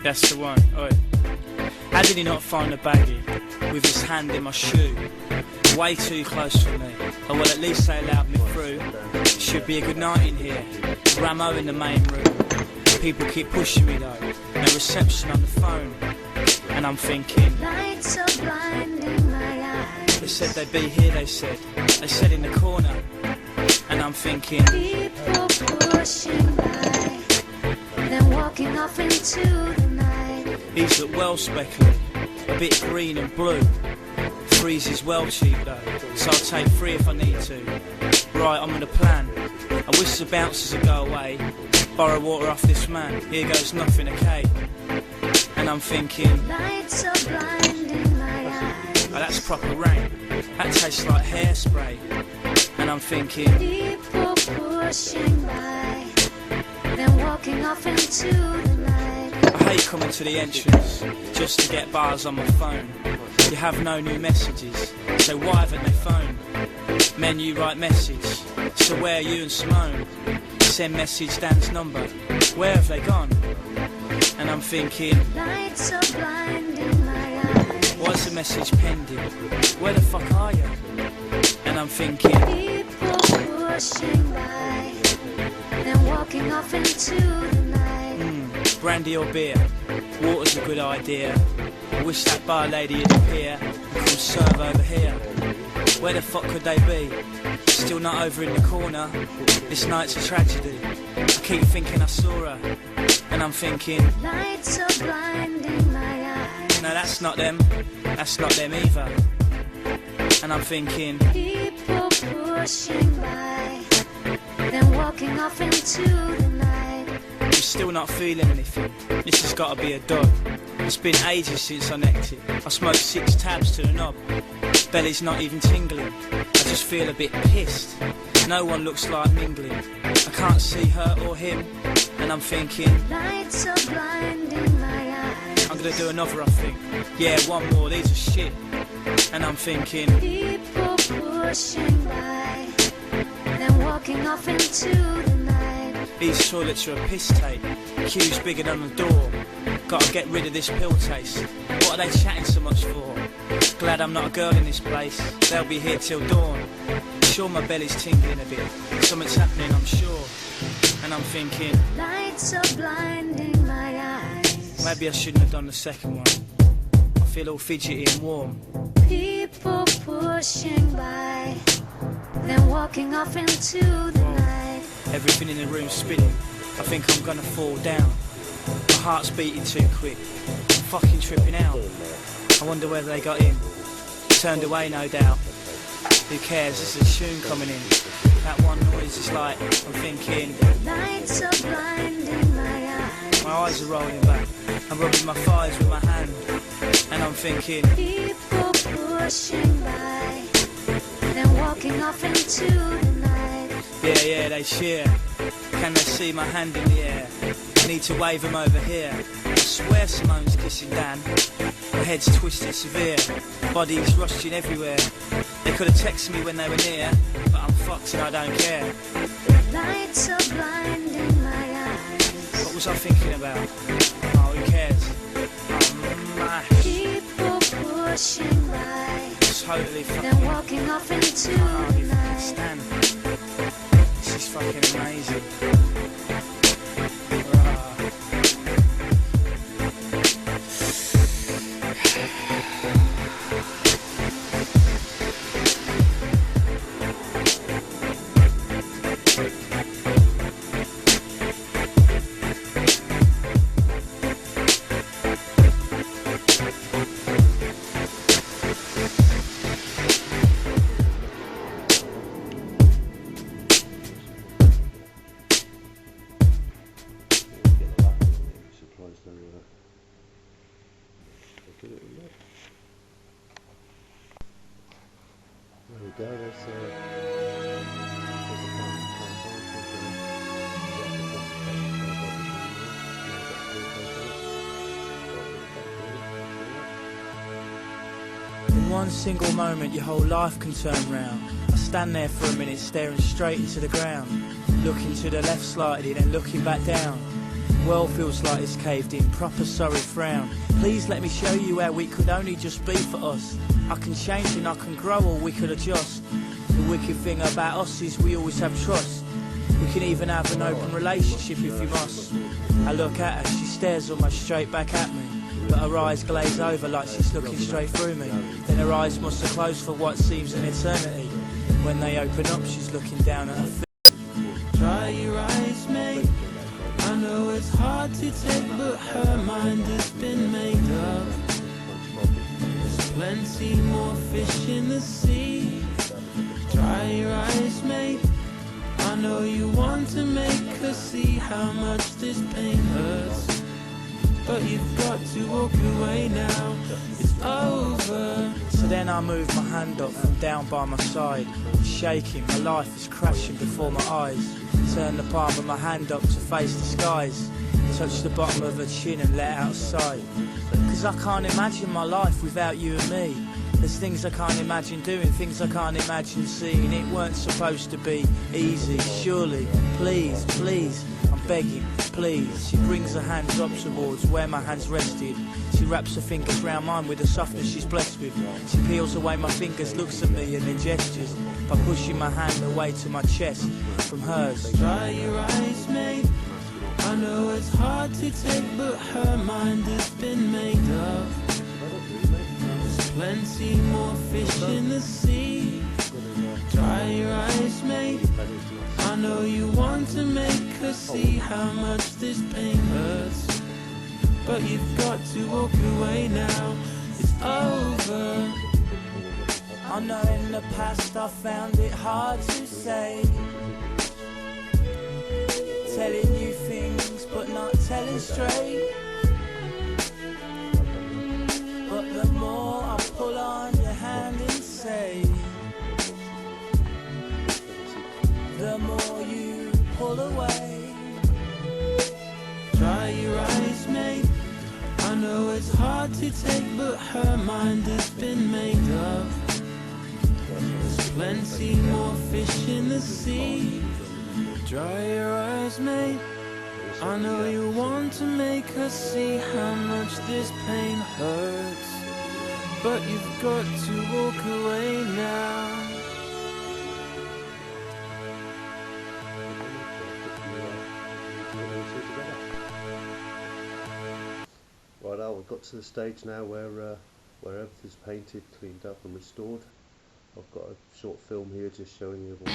That's the one. Oi. How did he not find the baggie with his hand in my shoe? Way too close for me. Oh well, at least they allowed me through. Should be a good night in here. Ramo in the main room. People keep pushing me though. No reception on the phone. And I'm thinking, lights are blinding my eyes. They said they'd be here, they said. They said in the corner. And I'm thinking, people pushing by, then walking off into the night. These look well speckly, a bit green and blue. Threes is well cheap though, so I'll take 3 if I need to. Right, I'm on a plan. I wish the bouncers would go away. Borrow water off this man, here goes nothing, okay? And I'm thinking, lights are blinding my eyes. Oh, that's proper rain. That tastes like hairspray. And I'm thinking, people pushing by, then walking off into the night. I hate coming to the entrance just to get bars on my phone. You have no new messages, so why haven't they phoned? Menu write message, so where are you and Simone? Send message Dan's number, where have they gone? And I'm thinking, lights are blinding my eyes. Why's the message pending? Where the fuck are you? And I'm thinking, people pushing by, then walking off into the night. Brandy or beer? Water's a good idea. I wish that bar lady would appear and come serve over here. Where the fuck could they be? Still not over in the corner. This night's a tragedy. I keep thinking I saw her. And I'm thinking, lights are blinding my eyes. No, that's not them. That's not them either. And I'm thinking, people pushing by, then walking off into the night. I'm still not feeling anything. This has got to be a dud. It's been ages since I necked it. I smoked 6 tabs to the knob. Belly's not even tingling. I just feel a bit pissed. No one looks like mingling. I can't see her or him. And I'm thinking, lights are blinding my eyes. I'm gonna do another, I think. Yeah, one more, these are shit. And I'm thinking, people pushing by, then walking off into the night. These toilets are a piss tape. Queues bigger than the door. Gotta get rid of this pill taste. What are they chatting so much for? Glad I'm not a girl in this place. They'll be here till dawn. Sure my belly's tingling a bit. Something's happening, I'm sure. And I'm thinking, lights are blinding my eyes. Maybe I shouldn't have done the second one. I feel all fidgety and warm. People pushing by, then walking off into the night. Everything in the room's spinning. I think I'm gonna fall down. My heart's beating too quick. I'm fucking tripping out. I wonder whether they got in. Turned away, no doubt. Who cares? This is a tune coming in. That one noise is like, I'm thinking, lights are blinding my eyes. My eyes are rolling back. I'm rubbing my thighs with my hand. And I'm thinking, people pushing by, then walking off into the night. Yeah, they cheer. Can they see my hand in the air? I need to wave them over here. I swear Simone's kissing Dan. My head's twisted severe. Bodies rushing everywhere. They could have texted me when they were near, but I'm fucked and I don't care. Lights are blinding my eyes. What was I thinking about? Oh, who cares? People pushing by, totally fucking, then walking off into the night. Stand. This is fucking amazing. There we go, In one single moment your whole life can turn round. I stand there for a minute staring straight into the ground, looking to the left slightly then looking back down. World feels like it's caved in, proper sorry frown. Please let me show you how it could only just be for us. I can change and I can grow, or we could adjust. The wicked thing about us is we always have trust. We can even have an open relationship if you must. I look at her, she stares almost straight back at me, but her eyes glaze over like she's looking straight through me. Then her eyes must have closed for what seems an eternity. When they open up, she's looking down at her feet. Dry your eyes, mate. I know it's hard to take, but her mind has been made up. There's plenty more fish in the sea. Dry your eyes, mate. I know you want to make her see how much this pain hurts, but you've got to walk away now. It's over. So then I move my hand up from down by my side, shaking, my life is crashing before my eyes. Turn the palm of my hand up to face the skies, touch the bottom of her chin and let out a sigh. Cause I can't imagine my life without you and me. There's things I can't imagine doing, things I can't imagine seeing. It weren't supposed to be easy, surely. Please, please, I'm begging, please. She brings her hands up towards where my hands rested. She wraps her fingers round mine with the softness she's blessed with. She peels away my fingers, looks at me and then gestures by pushing my hand away to my chest from hers. Dry your eyes, mate. I know it's hard to take, but her mind has been made up. There's plenty more fish in the sea. Dry your eyes, mate. I know you want to make her see how much this pain hurts, but you've got to walk away now. It's over. I know in the past I found it hard to say, telling you things but not telling straight. But the more I pull on your hand and say, the more you pull away. Dry your eyes, mate. I know it's hard to take, but her mind has been made up. There's plenty more fish in the sea. Dry your eyes, mate. I know you want to make her see how much this pain hurts, but you've got to walk away now. Right, we've got to the stage now where everything's painted, cleaned up and restored. I've got a short film here just showing you all the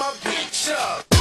my bitch up.